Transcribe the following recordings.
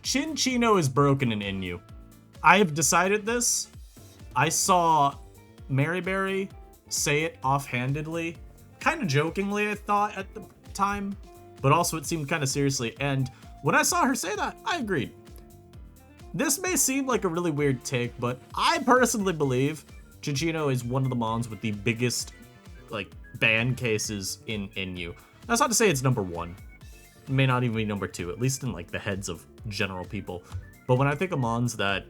Cinccino is broken in Inu. I have decided this. I saw Maryberry say it offhandedly, kind of jokingly, I thought at the time, but also it seemed kind of seriously. And when I saw her say that, I agreed. This may seem like a really weird take, but I personally believe Cinccino is one of the mons with the biggest, ban cases in Inu. That's not to say it's number one. It may not even be number two, at least in, the heads of general people. But when I think of mons that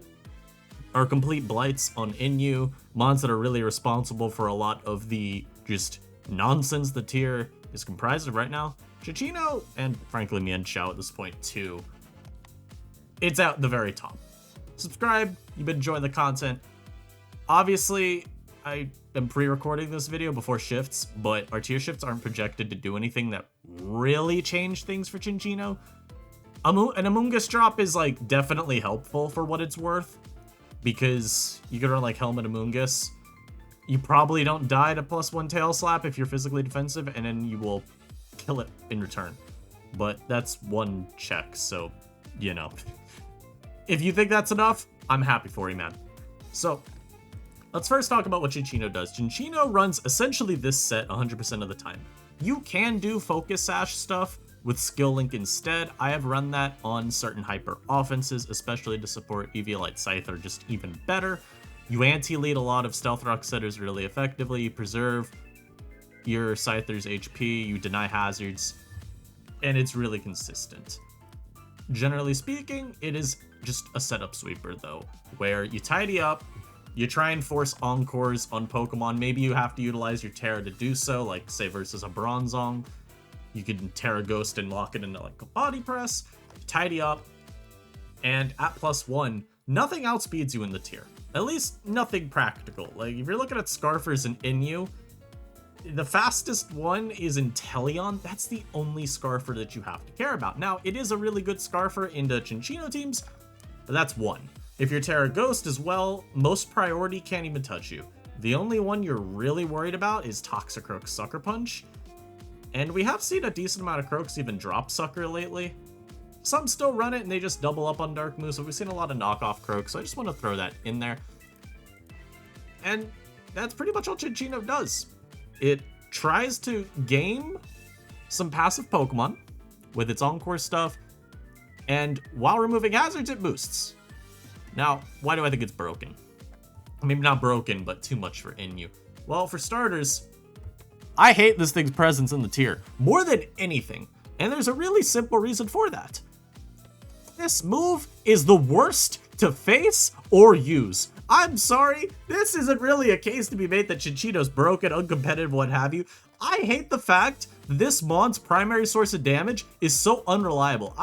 are complete blights on Inu, mons that are really responsible for a lot of the just nonsense the tier is comprised of right now, Cinccino, and frankly Mienshao at this point too, it's at the very top. Subscribe, you've been enjoying the content. Obviously, I am pre-recording this video before shifts, but our tier shifts aren't projected to do anything that really change things for Cinccino. An Amoonguss drop is definitely helpful for what it's worth, because you can run Helmet Amoonguss. You probably don't die to +1 tail slap if you're physically defensive, and then you will kill it in return. But that's one check, so, If you think that's enough, I'm happy for you, man. So, let's first talk about what Cinccino does. Cinccino runs essentially this set 100% of the time. You can do Focus Sash stuff with Skill Link instead. I have run that on certain hyper offenses, especially to support Eviolite Scyther just even better. You anti-lead a lot of Stealth Rock setters really effectively. You preserve your Scyther's HP, you deny hazards, and it's really consistent. Generally speaking, it is just a setup sweeper though, where you tidy up, you try and force Encores on Pokemon. Maybe you have to utilize your Terra to do so, say versus a Bronzong. You can Terra Ghost and lock it into a Body Press, tidy up, and at +1, nothing outspeeds you in the tier. At least nothing practical. If you're looking at Scarfers and Inu, the fastest one is Inteleon. That's the only Scarfer that you have to care about. Now, it is a really good Scarfer into Cinccino teams, but that's one. If you're Terra Ghost as well, most priority can't even touch you. The only one you're really worried about is Toxicroak Sucker Punch. And we have seen a decent amount of Croaks even drop Sucker lately. Some still run it and they just double up on Dark Moves, so we've seen a lot of knockoff Croaks, so I just want to throw that in there. And that's pretty much all Cinccino does. It tries to game some passive Pokemon with its Encore stuff, and while removing hazards, it boosts. Now, why do I think it's broken? Maybe not broken, but too much for Inu. Well, for starters, I hate this thing's presence in the tier more than anything, and there's a really simple reason for that. This move is the worst to face or use. I'm sorry, this isn't really a case to be made that Cinccino's broken, uncompetitive, what have you. I hate the fact that this mon's primary source of damage is so unreliable.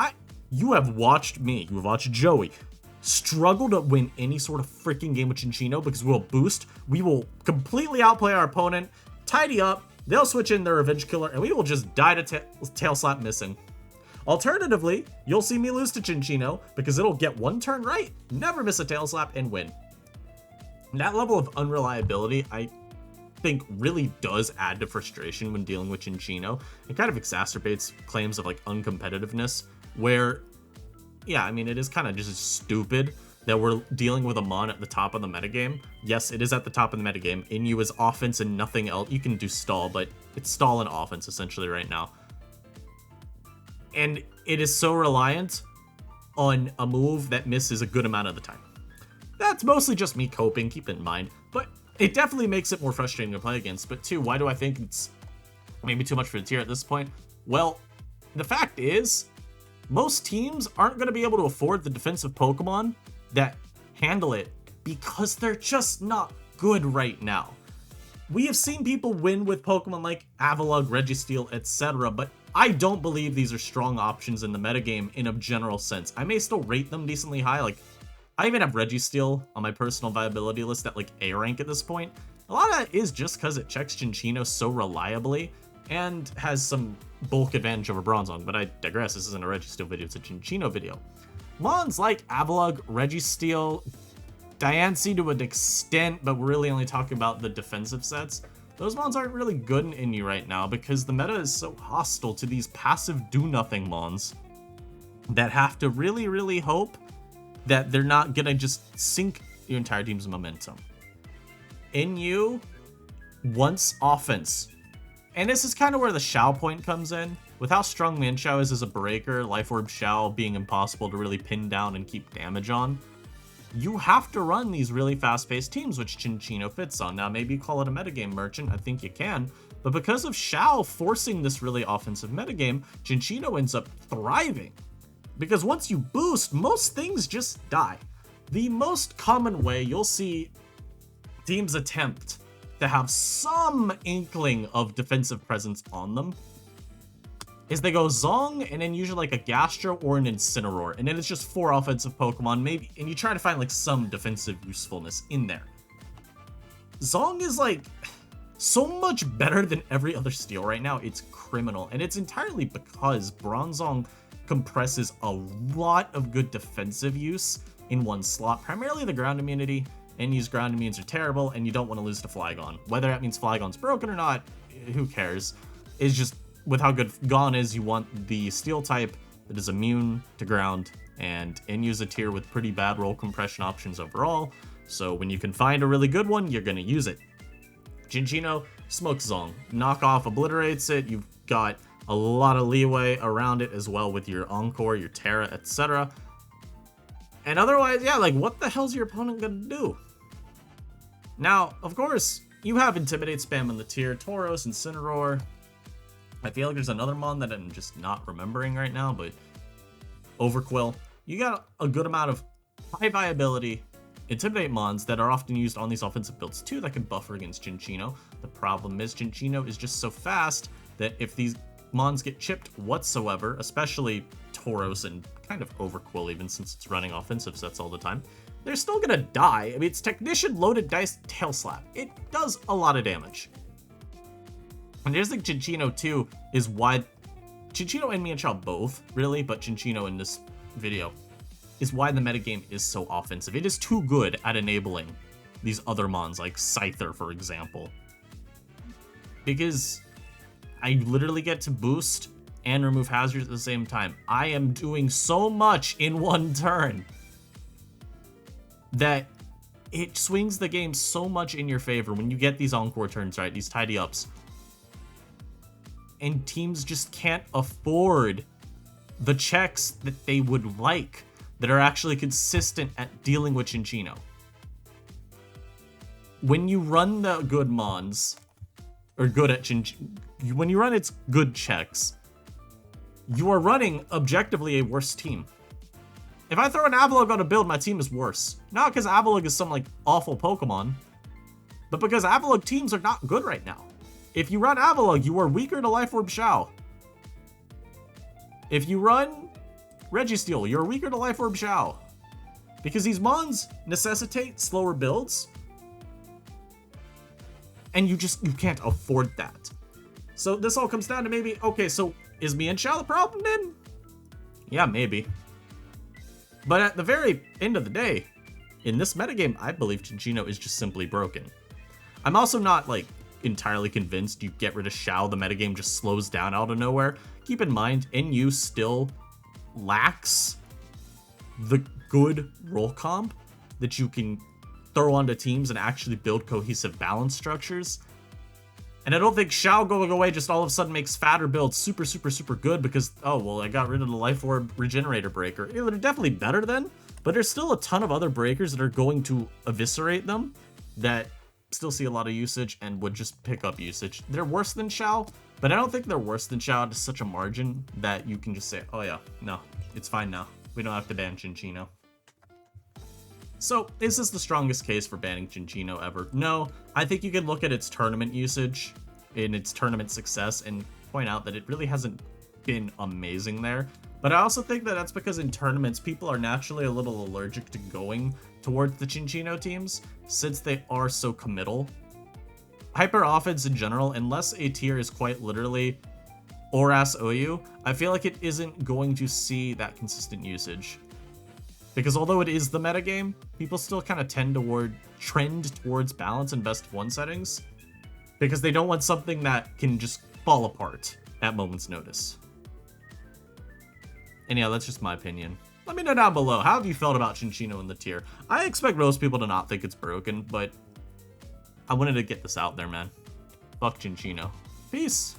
You have watched me, you have watched Joey, struggle to win any sort of freaking game with Cinccino because we'll boost, we will completely outplay our opponent, tidy up, they'll switch in their Revenge Killer, and we will just die to tail slap missing. Alternatively, you'll see me lose to Cinccino because it'll get one turn right, never miss a tail slap, and win. That level of unreliability, I think, really does add to frustration when dealing with Cinccino. It kind of exacerbates claims of uncompetitiveness, where, yeah, I mean, it is kind of just stupid that we're dealing with a mon at the top of the metagame. Yes, it is at the top of the metagame. Inu is offense and nothing else. You can do stall, but it's stall and offense essentially right now. And it is so reliant on a move that misses a good amount of the time. That's mostly just me coping, keep it in mind, but it definitely makes it more frustrating to play against. But two, why do I think it's maybe too much for the tier at this point? Well, the fact is, most teams aren't going to be able to afford the defensive Pokemon that handle it because they're just not good right now. We have seen people win with Pokemon like Avalugg, Registeel, etc., but I don't believe these are strong options in the metagame in a general sense. I may still rate them decently high, I even have Registeel on my personal viability list at A rank at this point. A lot of that is just because it checks Cinccino so reliably and has some bulk advantage over Bronzong, but I digress, this isn't a Registeel video, it's a Cinccino video. Mons like Avalugg, Registeel, Diancie to an extent, but we're really only talking about the defensive sets. Those mons aren't really good in Inu right now because the meta is so hostile to these passive do-nothing mons. that have to really, really hope that they're not gonna just sink your entire team's momentum. NU wants offense. And this is kind of where the Shao point comes in. With how strong Min Shao is as a breaker, Life Orb Shao being impossible to really pin down and keep damage on, you have to run these really fast-paced teams, which Cinccino fits on. Now, maybe you call it a metagame merchant, I think you can, but because of Shao forcing this really offensive metagame, Cinccino ends up thriving. Because once you boost, most things just die. The most common way you'll see teams attempt to have some inkling of defensive presence on them is they go Zong and then usually like a Gastro or an Incineroar, and then it's just 4 offensive Pokemon maybe, and you try to find like some defensive usefulness in there. Zong is like so much better than every other steel right now, it's criminal, and it's entirely because Bronzong compresses a lot of good defensive use in one slot, primarily the ground immunity. NU's ground immunes are terrible, and you don't want to lose to Flygon. Whether that means Flygon's broken or not, who cares? It's just, with how good Gon is, you want the steel type that is immune to ground, and NU's a tier with pretty bad roll compression options overall, so when you can find a really good one, you're going to use it. Cinccino smokes Zong. Knockoff obliterates it, you've got a lot of leeway around it as well with your Encore, your Terra, etc. And otherwise, yeah, like, what the hell's your opponent gonna do? Now, of course, you have Intimidate spam in the tier, Tauros, Incineroar. I feel like there's another mon that I'm just not remembering right now, but Overquill. You got a good amount of high viability Intimidate mons that are often used on these offensive builds too that can buffer against Cinccino. The problem is Cinccino is just so fast that if these mons get chipped whatsoever, especially Tauros and kind of Overquill even since it's running offensive sets all the time, they're still gonna die. I mean, it's Technician, Loaded Dice, Tail Slap. It does a lot of damage. And here's the Cinccino too, is why Cinccino and Mienshao both, really, but Cinccino in this video, is why the metagame is so offensive. It is too good at enabling these other mons, like Scyther, for example. Because I literally get to boost and remove hazards at the same time. I am doing so much in one turn that it swings the game so much in your favor when you get these Encore turns, right? These tidy ups. And teams just can't afford the checks that they would like that are actually consistent at dealing with Cinccino. When you run the good mons, or good at when you run its good checks, you are running objectively a worse team. If I throw an Avalugg on a build, my team is worse. Not because Avalugg is some like awful Pokemon, but because Avalugg teams are not good right now. If you run Avalugg, you are weaker to Life Orb Shao. If you run Registeel, you're weaker to Life Orb Shao. Because these mons necessitate slower builds, and you can't afford that. So this all comes down to maybe, okay, so is Mienshao the problem then? Yeah, maybe. But at the very end of the day, in this metagame, I believe Cinccino is just simply broken. I'm also not, like, entirely convinced you get rid of Shao, the metagame just slows down out of nowhere. Keep in mind, NU still lacks the good roll comp that you can throw onto teams and actually build cohesive balance structures. And I don't think Shao going away just all of a sudden makes fatter builds super, super, super good because, oh, well, I got rid of the Life Orb Regenerator Breaker. Yeah, they're definitely better then, but there's still a ton of other breakers that are going to eviscerate them that still see a lot of usage and would just pick up usage. They're worse than Shao, but I don't think they're worse than Shao to such a margin that you can just say, oh yeah, no, it's fine now. We don't have to ban Cinccino. So, is this the strongest case for banning Cinccino ever? No, I think you can look at its tournament usage and its tournament success and point out that it really hasn't been amazing there. But I also think that that's because in tournaments, people are naturally a little allergic to going towards the Cinccino teams since they are so committal. Hyper offense in general, unless a tier is quite literally Oras OU, I feel like it isn't going to see that consistent usage. Because although it is the metagame, people still kind of trend towards balance and best of one settings because they don't want something that can just fall apart at moment's notice. And yeah, that's just my opinion. Let me know down below, how have you felt about Cinccino in the tier? I expect most people to not think it's broken, but I wanted to get this out there, man. Fuck Cinccino. Peace.